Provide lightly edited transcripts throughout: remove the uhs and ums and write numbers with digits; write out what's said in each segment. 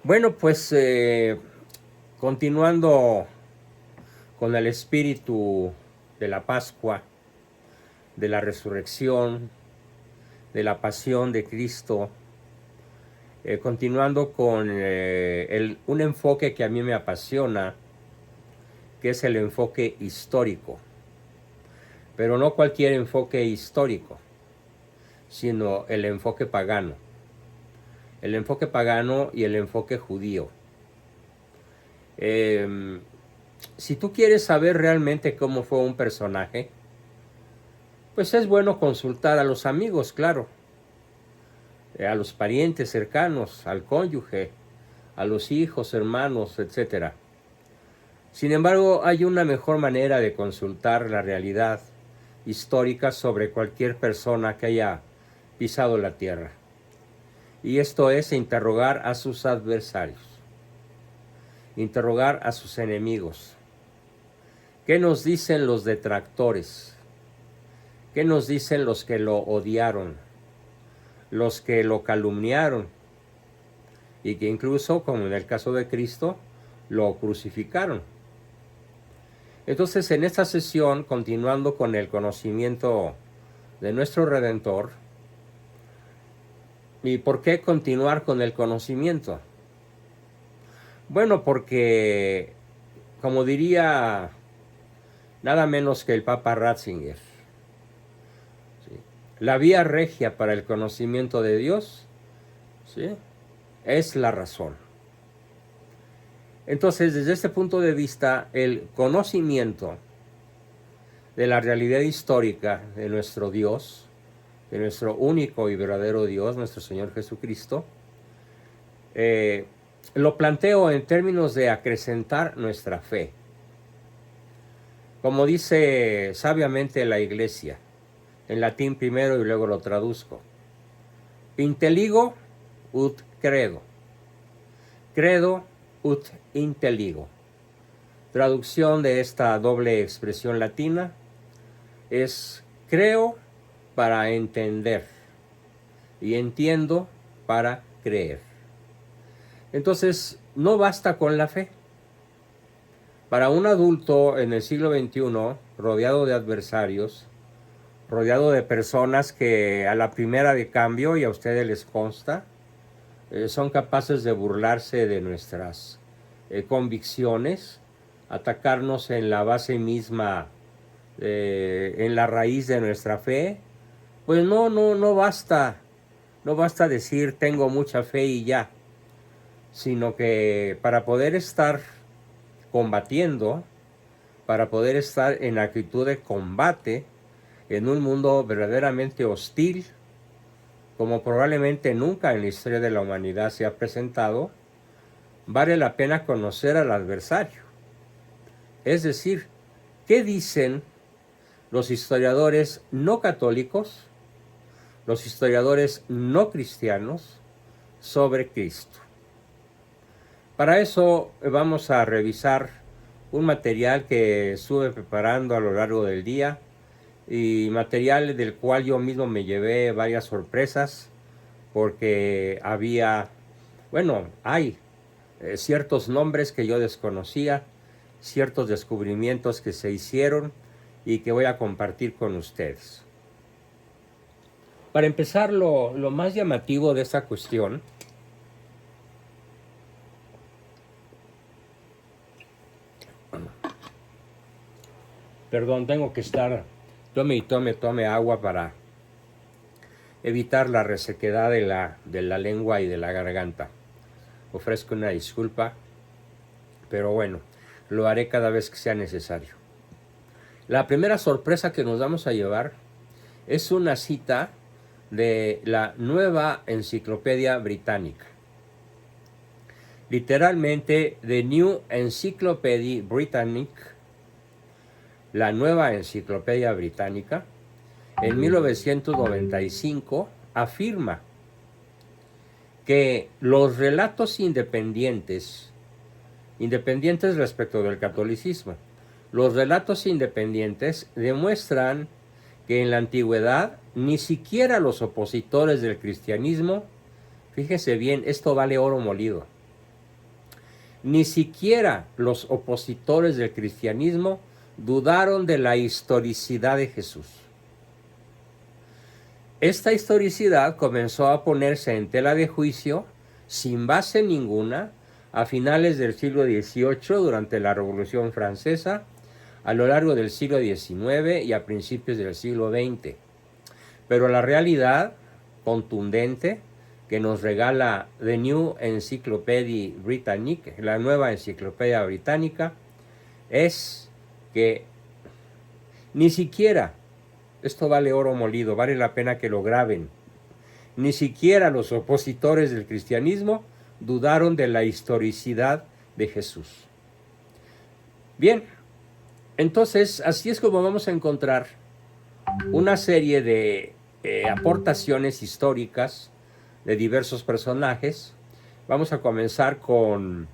Bueno, pues continuando con el espíritu de la Pascua, de la resurrección, de la pasión de Cristo, continuando con un enfoque que a mí me apasiona, que es el enfoque histórico, pero no cualquier enfoque histórico, sino el enfoque pagano y el enfoque judío. Si tú quieres saber realmente cómo fue un personaje, pues es bueno consultar a los amigos, claro, a los parientes cercanos, al cónyuge, a los hijos, hermanos, etc. Sin embargo, hay una mejor manera de consultar la realidad histórica sobre cualquier persona que haya pisado la tierra. Y esto es interrogar a sus adversarios, interrogar a sus enemigos. ¿Qué nos dicen los detractores? ¿Qué nos dicen los que lo odiaron? Los que lo calumniaron y que incluso, como en el caso de Cristo, lo crucificaron. Entonces, en esta sesión, continuando con el conocimiento de nuestro Redentor, ¿y por qué continuar con el conocimiento? Bueno, porque, como diría nada menos que el Papa Ratzinger, ¿sí?, la vía regia para el conocimiento de Dios, ¿sí?, es la razón. Entonces, desde este punto de vista, el conocimiento de la realidad histórica de nuestro Dios, de nuestro único y verdadero Dios, nuestro Señor Jesucristo, lo planteo en términos de acrecentar nuestra fe. Como dice sabiamente la Iglesia, en latín primero y luego lo traduzco: intelligo ut credo, credo ut intelligo. Traducción de esta doble expresión latina es: creo para entender y entiendo para creer. Entonces, no basta con la fe. Para un adulto en el siglo XXI, rodeado de adversarios, rodeado de personas que a la primera de cambio, y a ustedes les consta, son capaces de burlarse de nuestras convicciones, atacarnos en la base misma, en la raíz de nuestra fe, pues no basta, no basta decir tengo mucha fe y ya, sino que para poder estar combatiendo, para poder estar en actitud de combate en un mundo verdaderamente hostil, como probablemente nunca en la historia de la humanidad se ha presentado, vale la pena conocer al adversario. Es decir, ¿qué dicen los historiadores no católicos, los historiadores no cristianos sobre Cristo? Para eso vamos a revisar un material que estuve preparando a lo largo del día, y material del cual yo mismo me llevé varias sorpresas, porque hay ciertos nombres que yo desconocía, ciertos descubrimientos que se hicieron y que voy a compartir con ustedes. Para empezar, lo más llamativo de esta cuestión tengo que estar tome agua para evitar la resequedad de la lengua y de la garganta. Ofrezco una disculpa, pero bueno, lo haré cada vez que sea necesario. La primera sorpresa que nos vamos a llevar es una cita de la Nueva Enciclopedia Británica. Literalmente, The New Encyclopedia Britannique, la Nueva Enciclopedia Británica, en 1995 afirma que los relatos independientes respecto del catolicismo, los relatos independientes demuestran que en la antigüedad ni siquiera los opositores del cristianismo, fíjese bien, esto vale oro molido, Ni siquiera los opositores del cristianismo dudaron de la historicidad de Jesús. Esta historicidad comenzó a ponerse en tela de juicio, sin base ninguna, a finales del siglo XVIII, durante la Revolución Francesa, a lo largo del siglo XIX y a principios del siglo XX. Pero la realidad contundente que nos regala The New Encyclopedia Britannique, la nueva enciclopedia británica, es que ni siquiera, esto vale oro molido, vale la pena que lo graben, ni siquiera los opositores del cristianismo dudaron de la historicidad de Jesús. Bien, entonces así es como vamos a encontrar una serie de aportaciones históricas de diversos personajes. Vamos a comenzar con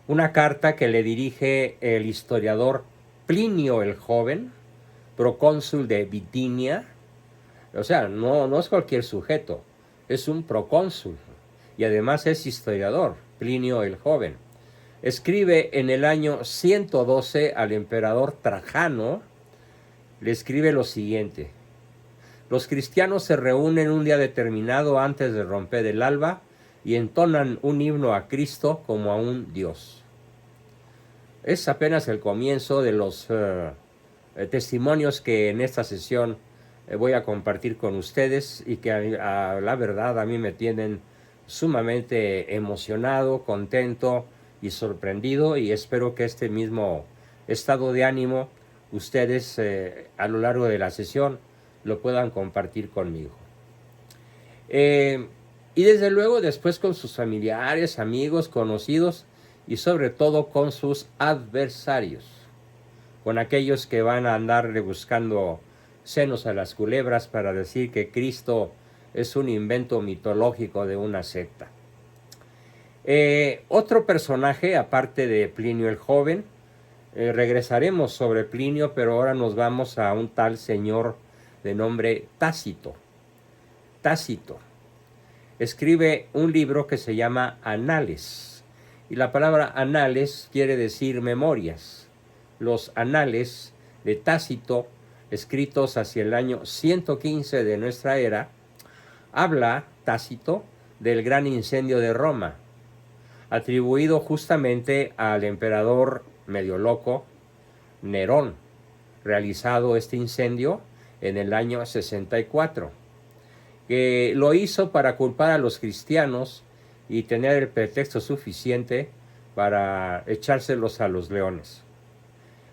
una carta que le dirige el historiador Plinio el Joven, procónsul de Bitinia. O sea, no es cualquier sujeto, es un procónsul y además es historiador, Plinio el Joven. Escribe en el año 112 al emperador Trajano, le escribe lo siguiente: los cristianos se reúnen un día determinado antes de romper el alba y entonan un himno a Cristo como a un Dios. Es apenas el comienzo de los testimonios que en esta sesión voy a compartir con ustedes y que a la verdad a mí me tienen sumamente emocionado, contento y sorprendido, y espero que este mismo estado de ánimo ustedes a lo largo de la sesión lo puedan compartir conmigo. Y desde luego después con sus familiares, amigos, conocidos y sobre todo con sus adversarios, con aquellos que van a andarle buscando senos a las culebras para decir que Cristo es un invento mitológico de una secta. Otro personaje, aparte de Plinio el Joven, regresaremos sobre Plinio, pero ahora nos vamos a un tal señor de nombre Tácito. Tácito escribe un libro que se llama Anales, y la palabra anales quiere decir memorias. Los anales de Tácito, escritos hacia el año 115 de nuestra era, habla Tácito del gran incendio de Roma, atribuido justamente al emperador medio loco Nerón, realizado este incendio en el año 64, que lo hizo para culpar a los cristianos y tener el pretexto suficiente para echárselos a los leones.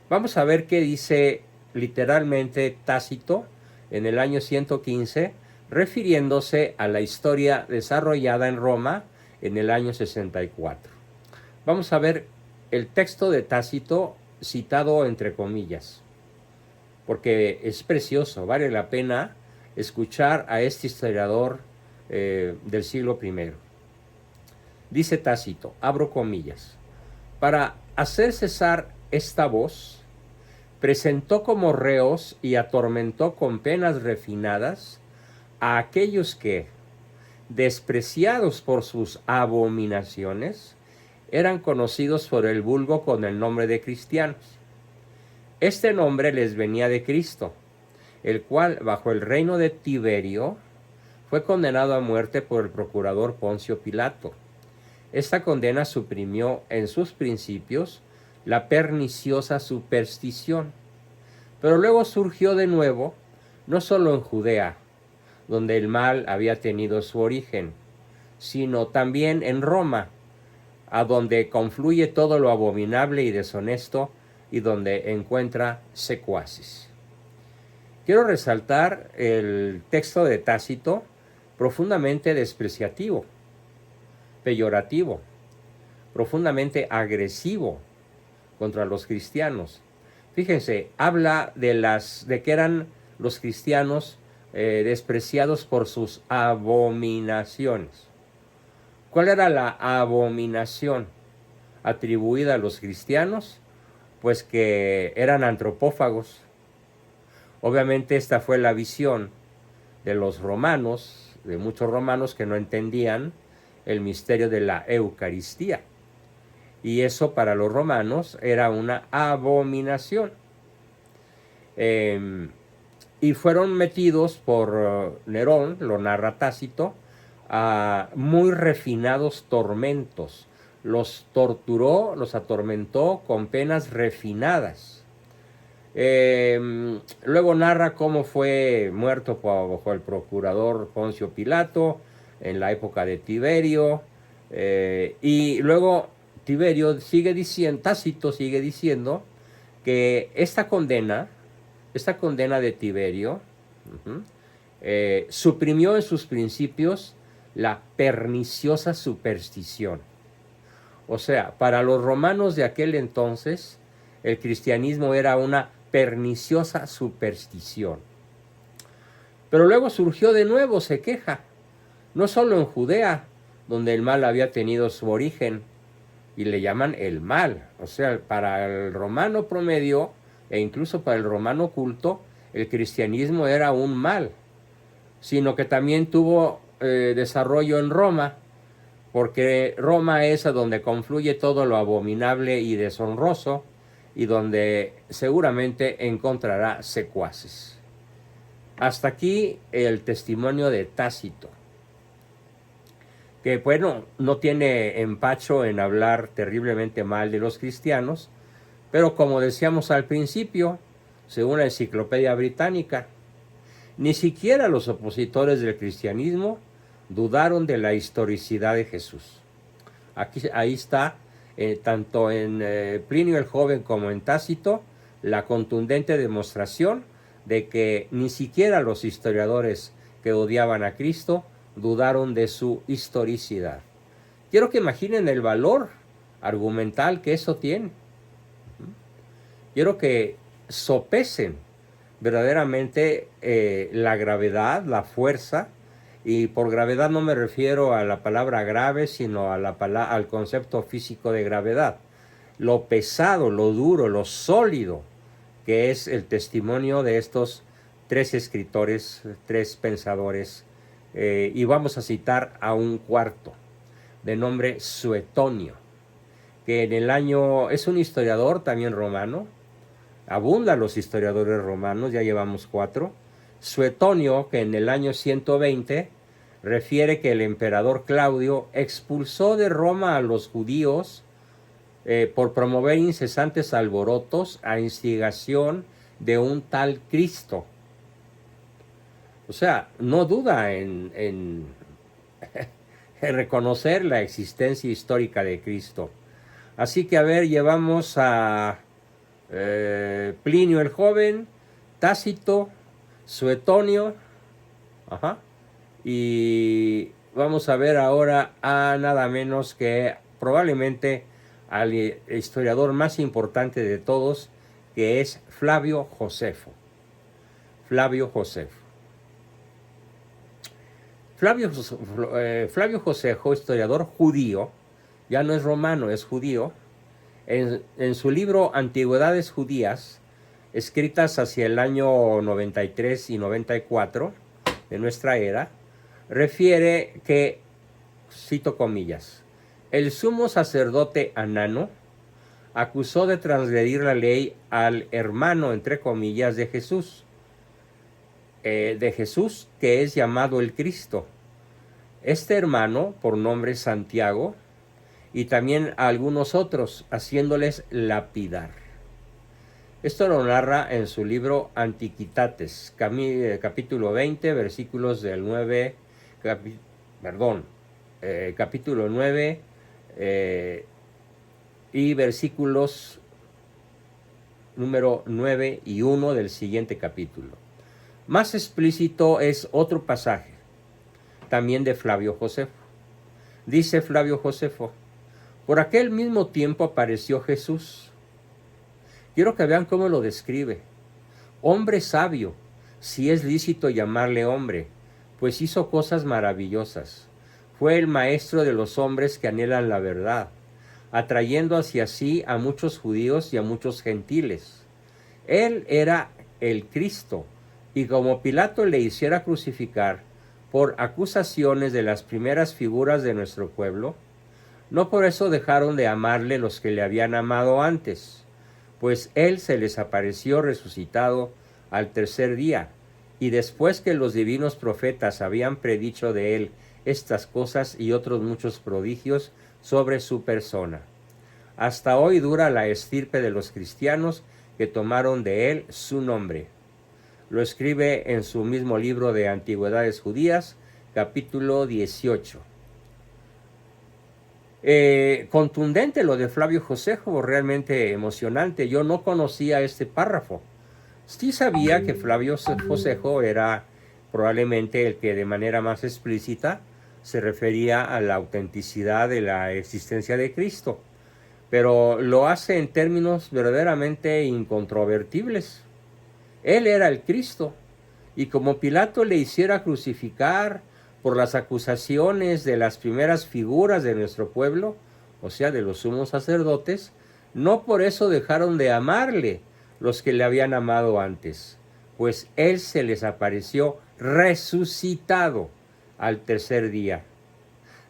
Vamos a ver qué dice literalmente Tácito en el año 115, refiriéndose a la historia desarrollada en Roma en el año 64. Vamos a ver el texto de Tácito citado entre comillas, porque es precioso, vale la pena escuchar a este historiador del siglo I. Dice Tácito, abro comillas: para hacer cesar esta voz, presentó como reos y atormentó con penas refinadas a aquellos que, despreciados por sus abominaciones, eran conocidos por el vulgo con el nombre de cristianos. Este nombre les venía de Cristo, el cual, bajo el reino de Tiberio, fue condenado a muerte por el procurador Poncio Pilato. Esta condena suprimió en sus principios la perniciosa superstición, pero luego surgió de nuevo, no solo en Judea, donde el mal había tenido su origen, sino también en Roma, a donde confluye todo lo abominable y deshonesto y donde encuentra secuaces. Quiero resaltar el texto de Tácito, profundamente despreciativo, peyorativo, profundamente agresivo contra los cristianos. Fíjense, habla de que eran los cristianos despreciados por sus abominaciones. ¿Cuál era la abominación atribuida a los cristianos? Pues que eran antropófagos. Obviamente esta fue la visión de los romanos, de muchos romanos que no entendían el misterio de la Eucaristía. y eso para los romanos era una abominación. Y fueron metidos por Nerón, lo narra Tácito, a muy refinados tormentos. Los torturó, los atormentó con penas refinadas. Luego narra cómo fue muerto bajo el procurador Poncio Pilato en la época de Tiberio. Y luego Tiberio sigue diciendo, Tácito sigue diciendo que esta condena de Tiberio suprimió en sus principios la perniciosa superstición. O sea, para los romanos de aquel entonces, el cristianismo era una perniciosa superstición. Pero luego surgió de nuevo, se queja, no solo en Judea, donde el mal había tenido su origen, y le llaman el mal. O sea, para el romano promedio, e incluso para el romano culto, el cristianismo era un mal, sino que también tuvo desarrollo en Roma, porque Roma es a donde confluye todo lo abominable y deshonroso, y donde seguramente encontrará secuaces. Hasta aquí el testimonio de Tácito, que bueno, no tiene empacho en hablar terriblemente mal de los cristianos, pero como decíamos al principio, según la Enciclopedia Británica, ni siquiera los opositores del cristianismo dudaron de la historicidad de Jesús. Ahí está, tanto en Plinio el Joven como en Tácito, la contundente demostración de que ni siquiera los historiadores que odiaban a Cristo dudaron de su historicidad. Quiero que imaginen el valor argumental que eso tiene. Quiero que sopesen verdaderamente la gravedad, la fuerza, y por gravedad no me refiero a la palabra grave, sino al concepto físico de gravedad. Lo pesado, lo duro, lo sólido que es el testimonio de estos tres escritores, tres pensadores, y vamos a citar a un cuarto, de nombre Suetonio, que en el año, es un historiador también romano, abundan los historiadores romanos, ya llevamos 4. Suetonio, que en el año 120 refiere que el emperador Claudio expulsó de Roma a los judíos por promover incesantes alborotos a instigación de un tal Cristo. O sea, no duda en en reconocer la existencia histórica de Cristo. Así que a ver, llevamos a Plinio el Joven, Tácito, Suetonio, y vamos a ver ahora a nada menos que probablemente al historiador más importante de todos, que es Flavio Josefo. Flavio Josefo. Flavio Josefo, historiador judío, ya no es romano, es judío. En su libro Antigüedades Judías, escritas hacia el año 93 y 94 de nuestra era, refiere que, cito comillas, el sumo sacerdote Anano acusó de transgredir la ley al hermano, entre comillas, de Jesús, que es llamado el Cristo. Este hermano, por nombre Santiago, y también a algunos otros, haciéndoles lapidar. Esto lo narra en su libro Antiquitates, capítulo 20, versículos del 9, capítulo 9 y versículos número 9 y 1 del siguiente capítulo. Más explícito es otro pasaje, también de Flavio Josefo. Dice Flavio Josefo: por aquel mismo tiempo apareció Jesús. Quiero que vean cómo lo describe. Hombre sabio, si es lícito llamarle hombre, pues hizo cosas maravillosas. Fue el maestro de los hombres que anhelan la verdad, atrayendo hacia sí a muchos judíos y a muchos gentiles. Él era el Cristo, y como Pilato le hiciera crucificar por acusaciones de las primeras figuras de nuestro pueblo, No por eso dejaron de amarle los que le habían amado antes, pues él se les apareció resucitado al tercer día, y después que los divinos profetas habían predicho de él estas cosas y otros muchos prodigios sobre su persona. Hasta hoy dura la estirpe de los cristianos que tomaron de él su nombre. Lo escribe en su mismo libro de Antigüedades Judías, capítulo 18. Contundente lo de Flavio Josefo, realmente emocionante. Yo no conocía este párrafo. Sí sabía que Flavio Josefo era probablemente el que de manera más explícita se refería a la autenticidad de la existencia de Cristo, pero lo hace en términos verdaderamente incontrovertibles. Él era el Cristo, y como Pilato le hiciera crucificar por las acusaciones de las primeras figuras de nuestro pueblo, o sea, de los sumos sacerdotes, no por eso dejaron de amarle los que le habían amado antes, pues él se les apareció resucitado al tercer día,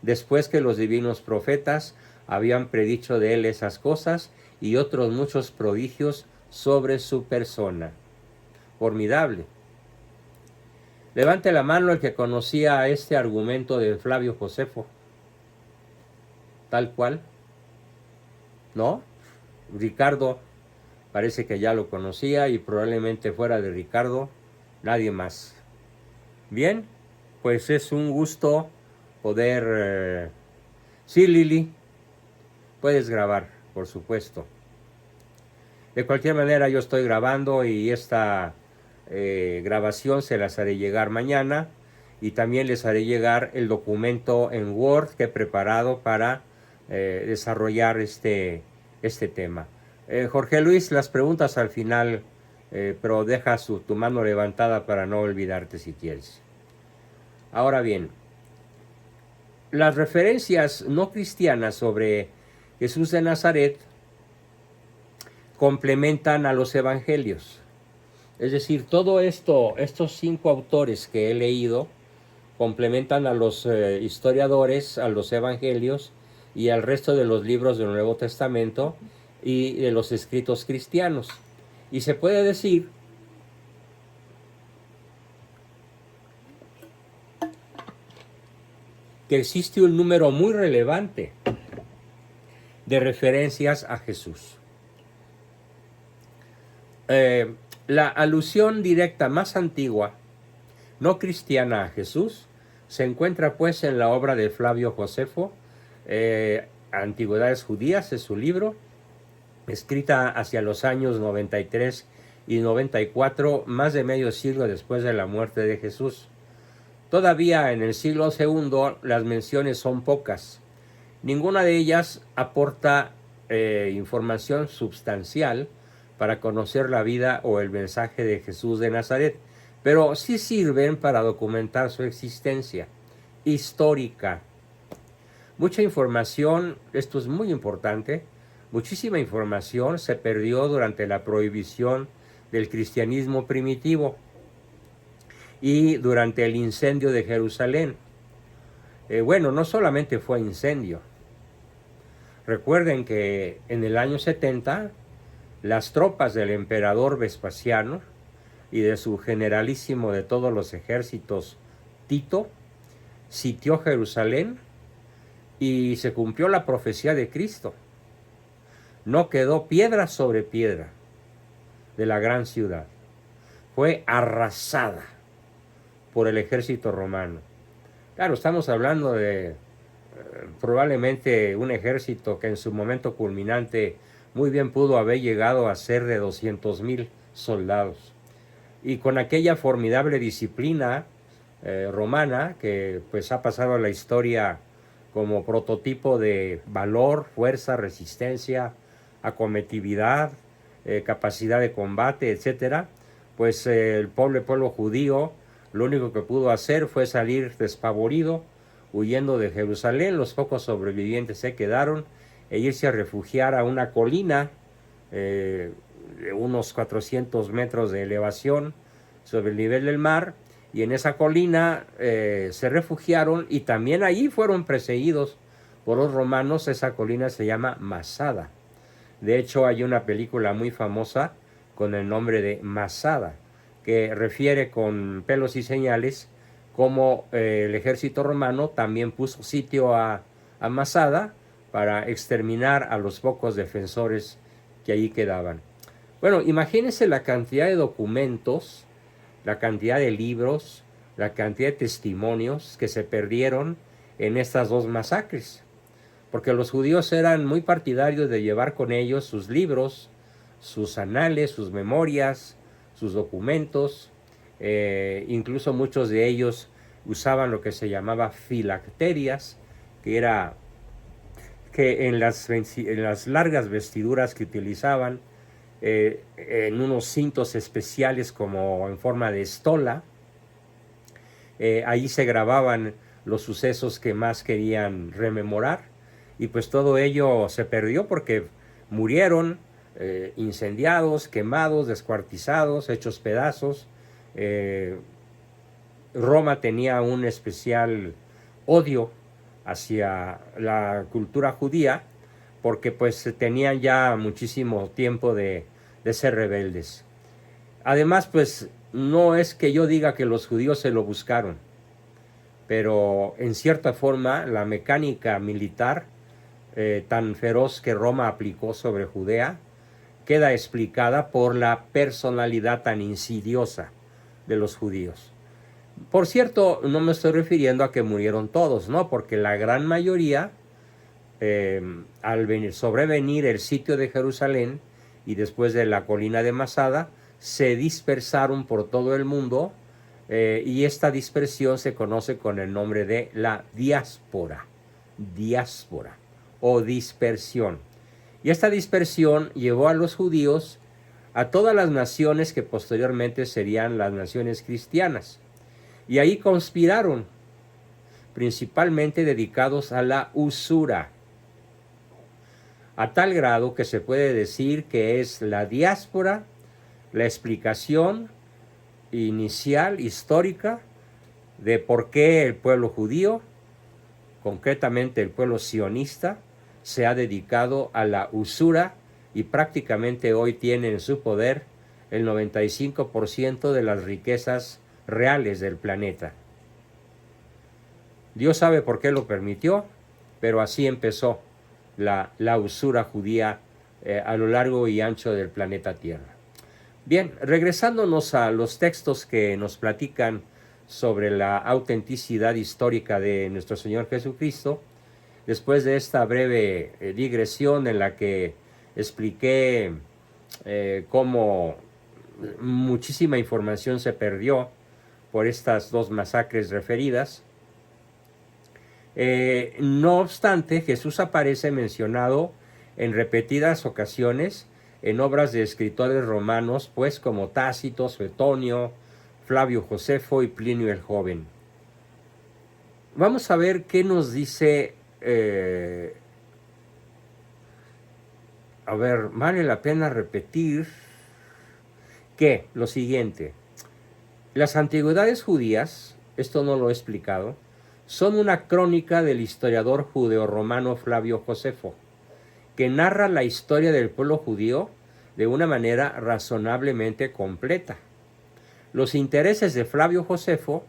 después que los divinos profetas habían predicho de él esas cosas y otros muchos prodigios sobre su persona. Formidable. Levante la mano el que conocía este argumento de Flavio Josefo. Tal cual. ¿No? Ricardo parece que ya lo conocía, y probablemente fuera de Ricardo, nadie más. Bien, pues es un gusto poder... Sí, Lili, puedes grabar, por supuesto. De cualquier manera, yo estoy grabando, y esta grabación se las haré llegar mañana, y también les haré llegar el documento en Word que he preparado para desarrollar este tema. Jorge Luis, las preguntas al final, pero deja tu mano levantada para no olvidarte si quieres. Ahora bien, las referencias no cristianas sobre Jesús de Nazaret complementan a los evangelios. Es decir, todo esto, estos 5 autores que he leído, complementan a los historiadores, a los evangelios y al resto de los libros del Nuevo Testamento y de los escritos cristianos. Y se puede decir que existe un número muy relevante de referencias a Jesús. La alusión directa más antigua, no cristiana, a Jesús, se encuentra pues en la obra de Flavio Josefo, Antigüedades Judías, es su libro, escrita hacia los años 93 y 94, más de medio siglo después de la muerte de Jesús. Todavía en el siglo II las menciones son pocas. Ninguna de ellas aporta información sustancial para conocer la vida o el mensaje de Jesús de Nazaret, pero sí sirven para documentar su existencia histórica. Mucha información, esto es muy importante, muchísima información se perdió durante la prohibición del cristianismo primitivo y durante el incendio de Jerusalén. Bueno, no solamente fue incendio. Recuerden que en el año 70, las tropas del emperador Vespasiano y de su generalísimo de todos los ejércitos, Tito, sitió Jerusalén y se cumplió la profecía de Cristo. No quedó piedra sobre piedra de la gran ciudad. Fue arrasada por el ejército romano. Claro, estamos hablando de probablemente un ejército que en su momento culminante muy bien pudo haber llegado a ser de 200,000 soldados. Y con aquella formidable disciplina romana que pues ha pasado a la historia como prototipo de valor, fuerza, resistencia, acometividad, capacidad de combate, etcétera, pues el pueblo judío lo único que pudo hacer fue salir despavorido, huyendo de Jerusalén. Los pocos sobrevivientes se quedaron e irse a refugiar a una colina de unos 400 metros de elevación sobre el nivel del mar, y en esa colina se refugiaron, y también allí fueron perseguidos por los romanos, esa colina se llama Masada. De hecho, hay una película muy famosa con el nombre de Masada, que refiere con pelos y señales cómo el ejército romano también puso sitio a Masada para exterminar a los pocos defensores que allí quedaban. Bueno, imagínense la cantidad de documentos, la cantidad de libros, la cantidad de testimonios que se perdieron en estas dos masacres, porque los judíos eran muy partidarios de llevar con ellos sus libros, sus anales, sus memorias, sus documentos, incluso muchos de ellos usaban lo que se llamaba filacterias, que era que en las largas vestiduras que utilizaban, en unos cintos especiales como en forma de estola, ahí se grababan los sucesos que más querían rememorar, y pues todo ello se perdió porque murieron incendiados, quemados, descuartizados, hechos pedazos. Roma tenía un especial odio hacia la cultura judía porque pues tenían ya muchísimo tiempo de ser rebeldes. Además, pues no es que yo diga que los judíos se lo buscaron, pero en cierta forma la mecánica militar tan feroz que Roma aplicó sobre Judea queda explicada por la personalidad tan insidiosa de los judíos. Por cierto, no me estoy refiriendo a que murieron todos, ¿no? Porque la gran mayoría, al sobrevenir el sitio de Jerusalén y después de la colina de Masada, se dispersaron por todo el mundo, y esta dispersión se conoce con el nombre de la diáspora o dispersión. Y esta dispersión llevó a los judíos a todas las naciones que posteriormente serían las naciones cristianas. Y ahí conspiraron, principalmente dedicados a la usura, a tal grado que se puede decir que es la diáspora la explicación inicial, histórica, de por qué el pueblo judío, concretamente el pueblo sionista, se ha dedicado a la usura y prácticamente hoy tiene en su poder el 95% de las riquezas reales del planeta. Dios sabe por qué lo permitió, pero así empezó la usura judía a lo largo y ancho del planeta Tierra. Bien, regresándonos a los textos que nos platican sobre la autenticidad histórica de nuestro Señor Jesucristo, después de esta breve digresión en la que expliqué cómo muchísima información se perdió por estas dos masacres referidas, no obstante, Jesús aparece mencionado en repetidas ocasiones en obras de escritores romanos, pues como Tácito, Suetonio, Flavio Josefo y Plinio el Joven. Vamos a ver qué nos dice. Vale la pena repetir que lo siguiente: las antigüedades judías, esto no lo he explicado, son una crónica del historiador judeo-romano Flavio Josefo, que narra la historia del pueblo judío de una manera razonablemente completa. Los intereses de Flavio Josefo,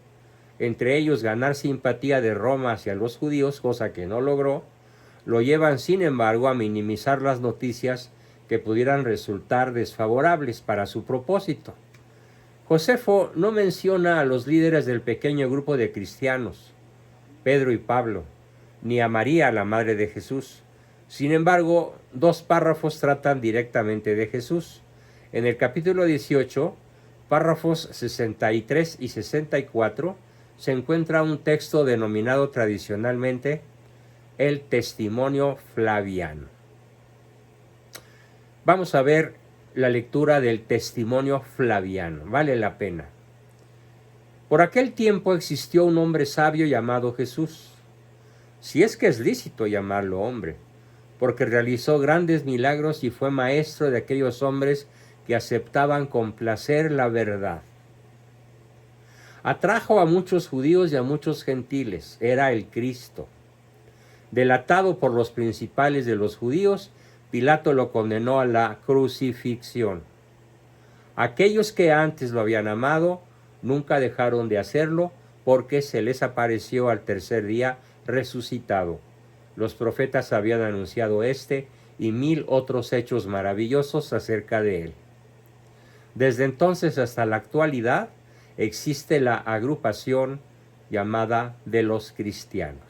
entre ellos ganar simpatía de Roma hacia los judíos, cosa que no logró, lo llevan sin embargo a minimizar las noticias que pudieran resultar desfavorables para su propósito. Josefo no menciona a los líderes del pequeño grupo de cristianos, Pedro y Pablo, ni a María, la madre de Jesús. Sin embargo, dos párrafos tratan directamente de Jesús. En el capítulo 18, párrafos 63 y 64, se encuentra un texto denominado tradicionalmente el Testimonio Flaviano. Vamos a ver la lectura del Testimonio Flaviano, vale la pena. Por aquel tiempo existió un hombre sabio llamado Jesús, si es que es lícito llamarlo hombre, porque realizó grandes milagros y fue maestro de aquellos hombres que aceptaban con placer la verdad. Atrajo a muchos judíos y a muchos gentiles, era el Cristo. Delatado por los principales de los judíos, Pilato lo condenó a la crucifixión. Aquellos que antes lo habían amado, nunca dejaron de hacerlo, porque se les apareció al tercer día resucitado. Los profetas habían anunciado este y 1000 otros hechos maravillosos acerca de él. Desde entonces hasta la actualidad existe la agrupación llamada de los cristianos.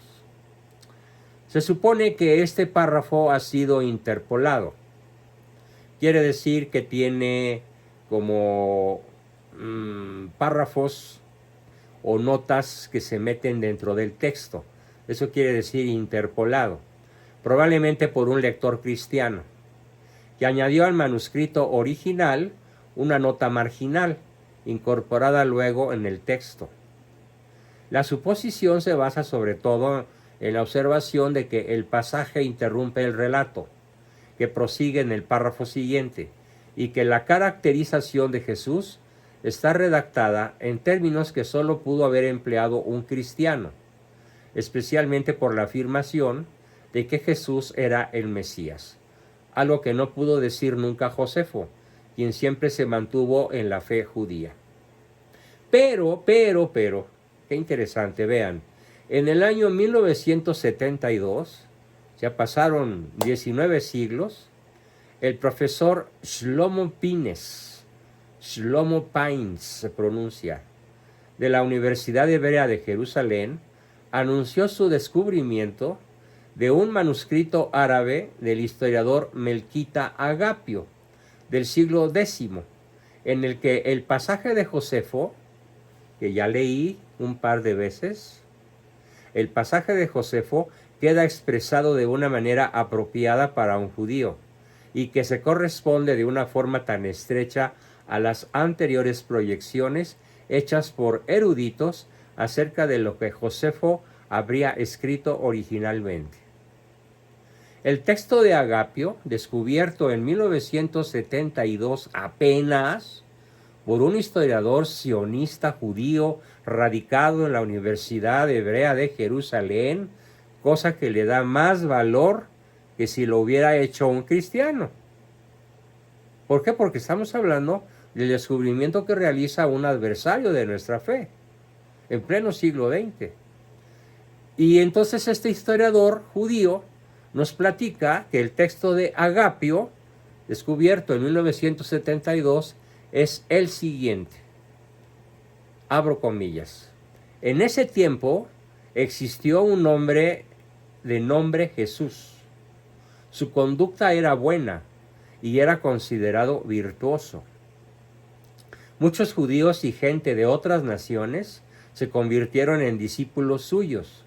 Se supone que este párrafo ha sido interpolado. Quiere decir que tiene como párrafos o notas que se meten dentro del texto. Eso quiere decir interpolado, probablemente por un lector cristiano, que añadió al manuscrito original una nota marginal, incorporada luego en el texto. La suposición se basa sobre todo en la observación de que el pasaje interrumpe el relato, que prosigue en el párrafo siguiente, y que la caracterización de Jesús está redactada en términos que solo pudo haber empleado un cristiano, especialmente por la afirmación de que Jesús era el Mesías, algo que no pudo decir nunca Josefo, quien siempre se mantuvo en la fe judía. Pero, qué interesante, vean, en el año 1972, ya pasaron 19 siglos, el profesor Shlomo Pines se pronuncia, de la Universidad Hebrea de Jerusalén, anunció su descubrimiento de un manuscrito árabe del historiador Melquita Agapio, del siglo X, en el que el pasaje de Josefo, que ya leí un par de veces, el pasaje de Josefo queda expresado de una manera apropiada para un judío, y que se corresponde de una forma tan estrecha a las anteriores proyecciones hechas por eruditos acerca de lo que Josefo habría escrito originalmente. El texto de Agapio, descubierto en 1972 apenas por un historiador sionista judío radicado en la Universidad Hebrea de Jerusalén, cosa que le da más valor que si lo hubiera hecho un cristiano. ¿Por qué? Porque estamos hablando del descubrimiento que realiza un adversario de nuestra fe, en pleno siglo XX. Y entonces este historiador judío nos platica que el texto de Agapio, descubierto en 1972, es el siguiente. Abro comillas. En ese tiempo existió un hombre de nombre Jesús. Su conducta era buena y era considerado virtuoso. Muchos judíos y gente de otras naciones se convirtieron en discípulos suyos.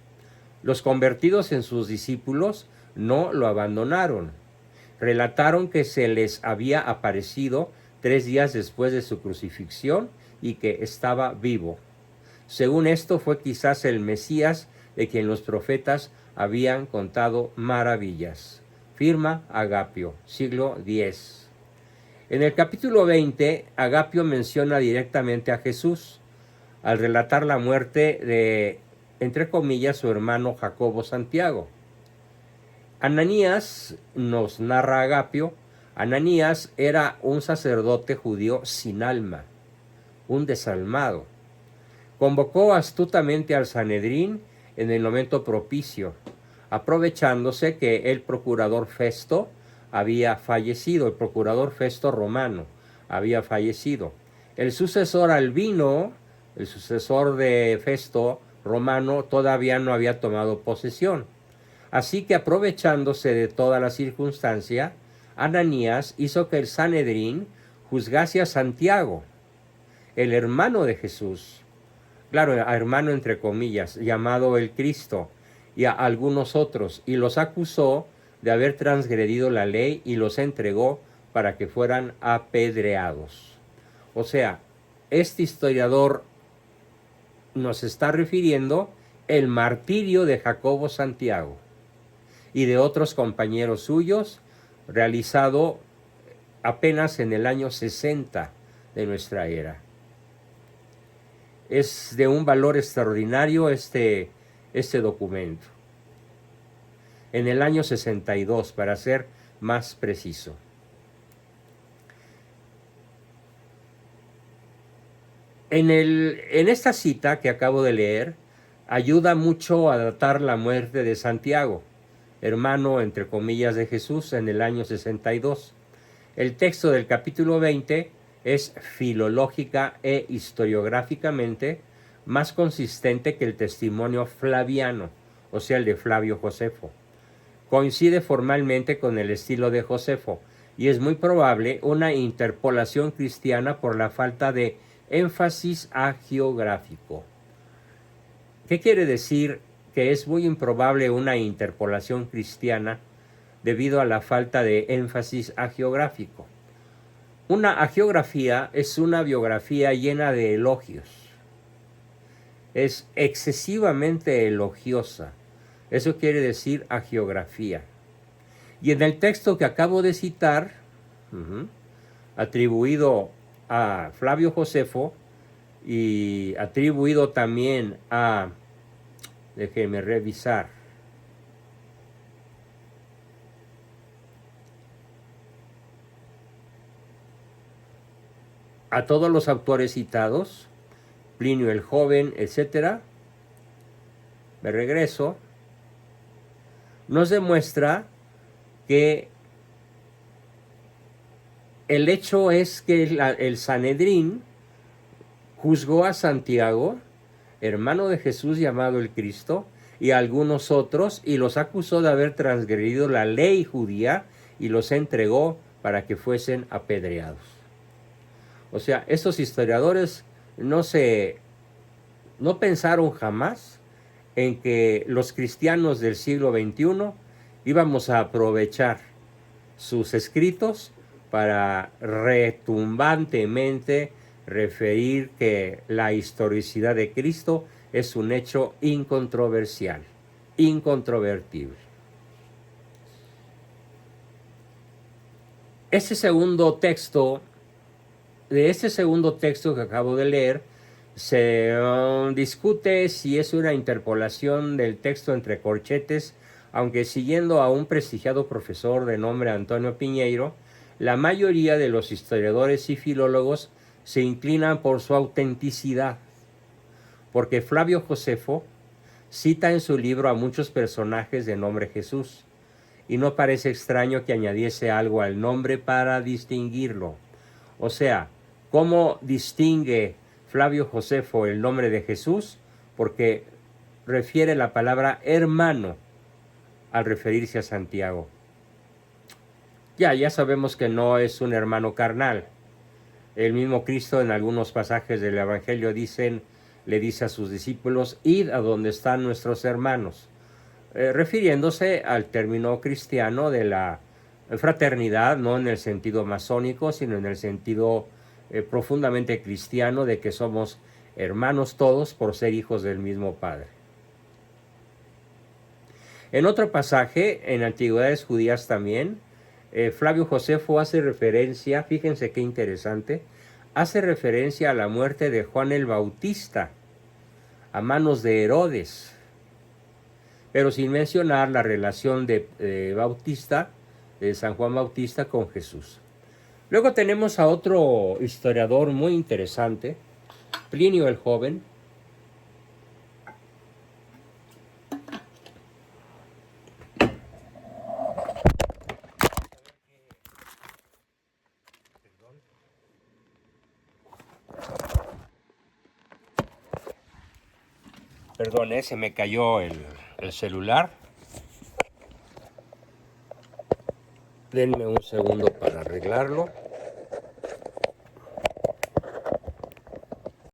Los convertidos en sus discípulos no lo abandonaron. Relataron que se les había aparecido 3 días después de su crucifixión y que estaba vivo. Según esto, fue quizás el Mesías de quien los profetas habían contado maravillas. Firma Agapio, siglo X. En el capítulo 20, Agapio menciona directamente a Jesús al relatar la muerte de, entre comillas, su hermano Jacobo Santiago. Ananías, nos narra Agapio, Ananías era un sacerdote judío sin alma, un desalmado. Convocó astutamente al Sanedrín en el momento propicio, aprovechándose que el procurador Festo había fallecido, el procurador Festo romano había fallecido. El sucesor Albino, el sucesor de Festo romano, todavía no había tomado posesión. Así que, aprovechándose de toda la circunstancia, Ananías hizo que el Sanedrín juzgase a Santiago, el hermano de Jesús, claro, hermano entre comillas, llamado el Cristo, y a algunos otros, y los acusó de haber transgredido la ley y los entregó para que fueran apedreados. O sea, este historiador nos está refiriendo el martirio de Jacobo Santiago y de otros compañeros suyos, realizado apenas en el año 60 de nuestra era. Es de un valor extraordinario este documento. en el año 62, para ser más preciso. En esta cita que acabo de leer, ayuda mucho a datar la muerte de Santiago, hermano entre comillas de Jesús, en el año 62. El texto del capítulo 20 es filológica e historiográficamente más consistente que el testimonio flaviano, o sea, el de Flavio Josefo. Coincide formalmente con el estilo de Josefo y es muy probable una interpolación cristiana por la falta de énfasis hagiográfico. ¿Qué quiere decir que es muy improbable una interpolación cristiana debido a la falta de énfasis hagiográfico? Una hagiografía es una biografía llena de elogios. Es excesivamente elogiosa. Eso quiere decir hagiografía. Y en el texto que acabo de citar, atribuido a Flavio Josefo y atribuido también a, déjeme revisar, a todos los autores citados, Plinio el Joven, etc., me regreso, nos demuestra que el hecho es que el Sanedrín juzgó a Santiago, hermano de Jesús llamado el Cristo, y a algunos otros, y los acusó de haber transgredido la ley judía y los entregó para que fuesen apedreados. O sea, estos historiadores no pensaron jamás en que los cristianos del siglo XXI íbamos a aprovechar sus escritos para retumbantemente referir que la historicidad de Cristo es un hecho incontroversial, incontrovertible. De este segundo texto que acabo de leer, se discute si es una interpolación del texto entre corchetes, aunque siguiendo a un prestigiado profesor de nombre Antonio Piñeiro, la mayoría de los historiadores y filólogos se inclinan por su autenticidad, porque Flavio Josefo cita en su libro a muchos personajes de nombre Jesús, y no parece extraño que añadiese algo al nombre para distinguirlo. O sea, ¿cómo distingue Flavio Josefo el nombre de Jesús? Porque refiere la palabra hermano al referirse a Santiago. Ya sabemos que no es un hermano carnal. El mismo Cristo en algunos pasajes del Evangelio le dice a sus discípulos, id a donde están nuestros hermanos, refiriéndose al término cristiano de la fraternidad, no en el sentido masónico, sino en el sentido profundamente cristiano de que somos hermanos todos por ser hijos del mismo Padre. En otro pasaje, en Antigüedades Judías también, Flavio Josefo hace referencia, fíjense qué interesante, hace referencia a la muerte de Juan el Bautista a manos de Herodes, pero sin mencionar la relación de San Juan Bautista con Jesús. Luego tenemos a otro historiador muy interesante, Plinio el Joven. Perdón, se me cayó el celular. Denme un segundo para arreglarlo.